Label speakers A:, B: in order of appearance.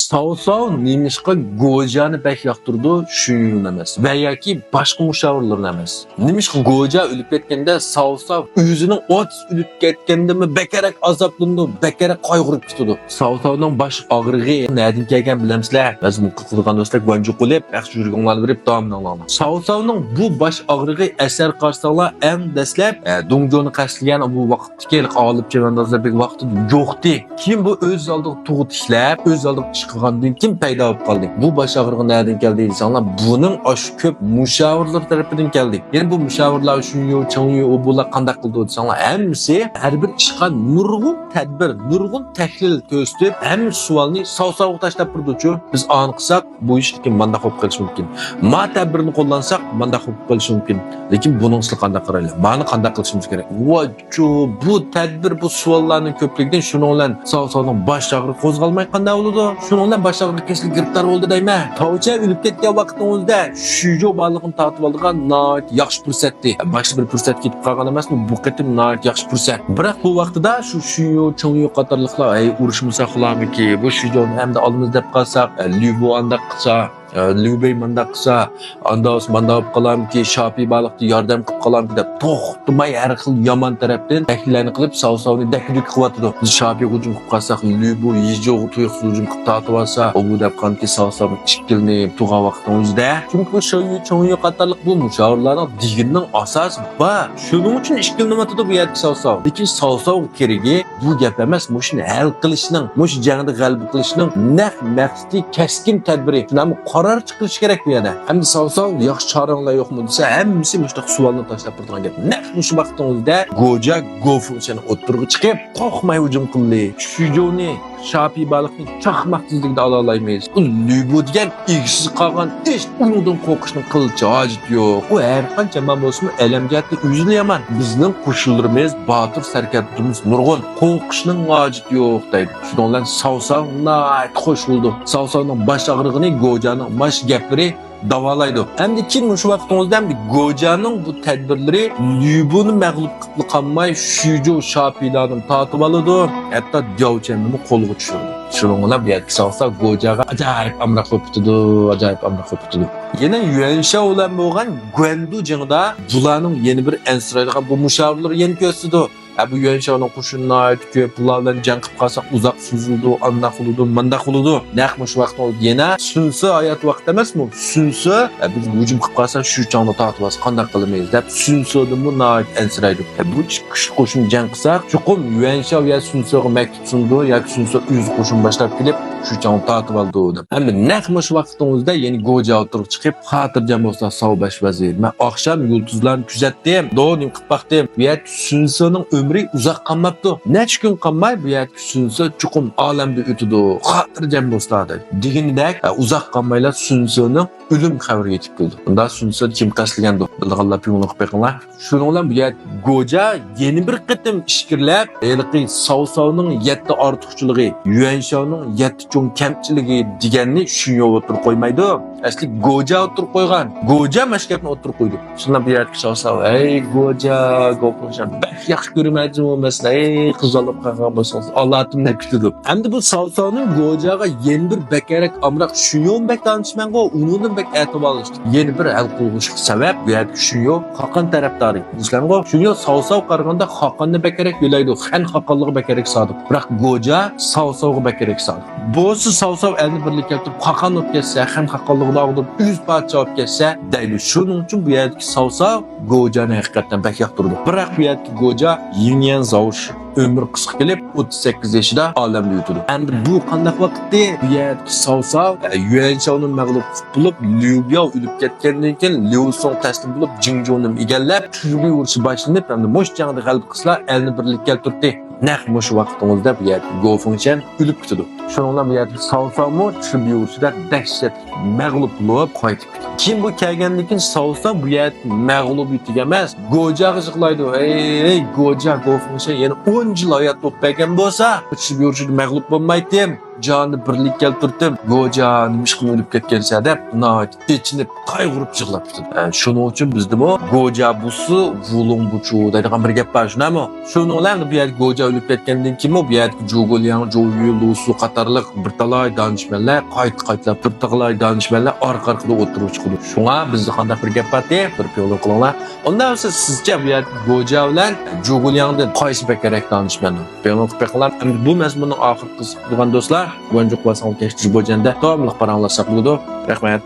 A: Savsov nemishqa Gojani bek yoqtirdi, shuningdan emas. Va yoki boshqa mushavirlarni emas. Nemishqa Goja o'lib ketganda Savsov o'zining otis o'lib ketgandimi bekarak azoblandi, bekarak qayg'urib ketdi. Savsovning bosh og'rig'i nadin kelgan bilamsizlar. Biz bu qilgan do'stlar vanju qilib, yaxshi yurganlarni berib davomlanamiz. Savsovning bu bosh og'rig'i asar qarsanglar eng dastlab Dongjoni qashlagan bu vaqtdagi olib kelganlar vaqtida yo'qdi. Kim bu o'z oldiga tug'ut ishlab, o'z oldiga chiqqandan kim paydo bo'lib qoldi? Bu bosh og'rig'i nereden keldi insonlar? Buning osh ko'p mushavirlar tarafidan keldi. Ya'ni bu mushavirlar shunyo, changyo, o bular qanday qildi desanglar, hammasi har bir ishqa nurg'un tadbir, nurg'un tahlil ko'rsatib, hamma savolni savsovga tashlab turdi-ku. Biz aniq qilsak, bu ish manda qo'yib qolishi mumkin. Ma tadbirni qo'llansak, manda qo'yib qolishi mumkin. Lekin buning ustiga qanday qaraylik? Mani qanday qilishimiz kerak? Vochu, bu tadbir, bu savollarning ko'pligidan shuning bilan savsovning bosh og'rig'i qo'zg'almay qanday bo'ladi? Shuning bilan bosh og'rig'i keslik giriftor bo'ldi deyman. Tavcha o'lib ketgan vaqtingizda shu ballig'ini tortib olgan noit yaxshi fursatdi. Boshqa bir fursat ketib qolgan emasmi? Bu qatim noit yaxshi fursat. Biroq bu vaqtida shu cho'ngyo qatorliqlar urushmasa qilamiki, bu shujoni hamda olamiz deb qolsak, Lyubo anda qilsa Lubey manda qilsa, andos manda olib qolamki, Shopiy baliqni yordam qilib qolamki deb to'xtamay har xil yomon tarafdan tahlillarni qilib, savsovni daklik qilyotdi. Biz Shopiy hujum qilib qolsak, Lubo yijog'i tuyuqsiz hujum qilib tortib olsa, u deb qanki savsovni ishkilni tug'a vaqtingizda. Chunki shu cho'ngyo qatorliq bu mushavirlarning digining asosi bor. Shuning uchun ishkilnimatdi bu yerda savsov. Lekin savsov keragi bu gap emas, mushni hal qilishning, mush jangda g'alaba qilishning naq maqsadi keskin tadbiri. Shunami qarar chiqish kerak bu yerda. Hamda savsov yaxshi choranglar yo'qmi desa, hammasi mushtaq savolni tashlab turgan gap. Naq shu vaqtingizda Goja Gofuchani o'ttirg'i chiqib, qo'rqmay hujum qildi. Shujoni Shopiy baliqni chaqmaqsizlikda ola olmaymiz. U Lyubo degan egsiz qolgan ish, undan qo'rqishning qilchi hojat yo'q. U har qancha man bo'lsin, alamgatni o'zlayaman. Bizning qo'shinlarimiz botir sarkartimiz nurg'un. Qo'rqishning hojat yo'q deydi. Shundan bilan savsov nayt xush bo'ldi. Savsovning bosh og'rig'ini Gojaning mash gaplari davolaydi. Hamda kim shu vaqtingizda hamda Gojaning bu tadbirlari Lyuboni mag'lub qilib qolmay, shujo Shopiylarni tortib oladi, hatto Jovchanni qo'lga tushirdi. Shuning bilan bu yerga savsov Gojaga ajoyib amr qilib turdi. Yana Yuansha bilan bo'lgan Gwendu jangida bularning yana bir ansiraydigan bu mushavirlar yana ko'rsatdi. Bu Yuanshaning qo'shinini aytib, bular bilan jang qilib qolsa uzoq suzildi, anda qildi, manda qildi. Naqmi shu vaqtda yana sunsa oyat vaqt emasmi? Sunsa biz hujum qilib qolsa shu changda tortib olsa qanday qilmaymiz deb sunsadan bu noit ansiraydi. Bu kuchli qo'shin jang qilsa, chuqur Yuansha va sunsaga maktub sundi yoki sunsa o'z qo'shin boshlab kelib shu changda tortib oldi deb. Hamda naqmi shu vaqtingizda yana Goja o'tirib chiqib, xotirjam bo'lsa savbash vazir. Men oqsham yulduzlarni kuzatdim, do'nim qilib baqdim. Bu yer sunsaning umri uzoq qolmabdi. Necha kun qolmay bu yerga sunsa chuqum olamda o'tidi. Xotirjam bo'ladi. Deganidek uzoq qolmaylar sunsaning o'lim xabari yetib keldi. Unda sunsa kim qasligandi? Bilganlar piyonlik beqinglar. Shuning bilan bu yer Goja yeni bir qitim ishkirlab, eliqi savsovning 7 ortiqchiligi, Yuanshaning 7 cho'ng kamchiligi deganni shunga o'tirib qo'ymaydi. Asli Goja o'tirib qo'ygan. Goja mashkapni o'tirib qo'ydi. Shundan bu yerga savsov, "Ey Goja, Go'ponshan, yaxshi ko'rmaydi bo'lmasdan, qizalib qolgan bo'lsangiz, Allohimni kutdi." Endi bu savsovning Gojaga yeni bir bekarak amroq shunyon bek tanishmanga, undan bek e'tibor olishdi. Yeni bir hal qiluvchi sabab bu yerga shunyo Xoqon tarafdori. Bizlarga shunyo savsov qaraganda Xoqonni bekarak yo'laydi. Xan Xoqonliga bekarak sodiq. Biroq Goja savsovga bekarak sodiq. Bo'si savsov elni birlik keltirib Xoqon olib kelsa, Xan Xoqonligini og'dirib, o'z podsho olib kelsa, deydi. Shuning uchun bu yerga savsov Gojani haqiqatan bek yoqtirdi. Biroq bu yerga Goja Yinyan Zavush ömür qisqa kelib 38 yoshida olamda o'tdi. Endi bu qanday vaqtda bu yerga savsov Yuanshaning mag'lub bo'lib, Lyubyo o'lib ketgandan keyin Liusong taslim bo'lib, Jingjonni egallab, turli urushi boshlanib, endi mosh jangda g'alaba qilsalar, elni birlik keltirdi. Naq mush vaqtingizda bu yerga Gofunchan o'lib ketdi. Shuning bilan bu yerga savsovmi turli urushda dahshat mag'lub bo'lib qaytib ketdi. Kim bu kelgandan keyin savsov bu yerga mag'lubiyatiga emas, Gojaga chiqlaydi. Goja Gofunchan yana 10 yil hayot bo'lib kelgan bo'lsa, turli urushda mag'lub bo'lmaydi. jonni birlik keltirib, go'ja nimishqini o'lib ketgansa deb, kechinib qayg'urib yig'labdi. Shuning uchun bizda bu go'ja busi, vulung buchu deydigan bir gap bor, shunami? Shuning bilan bu yer go'ja o'lib ketgandan keyin bu yer Jugulyan, Joyu, Lusu qatorliq bir talay danishmanlar qaytlab bir talay danishmanlar orqa-orqada o'tirib chiqdi. Shunga bizda qanday bir gap bor deb bir yo'l qilinglar. Undan so'ng sizcha bu yer go'ja bilan Jugulyandan qaysi kerak danishman? Benim fikirler bu mazmunning oxirgi qismi bo'lgan do'stlar, Gonjuk va Salkesh bo'janda davomli paranglashsak bo'ladi. Rahmat.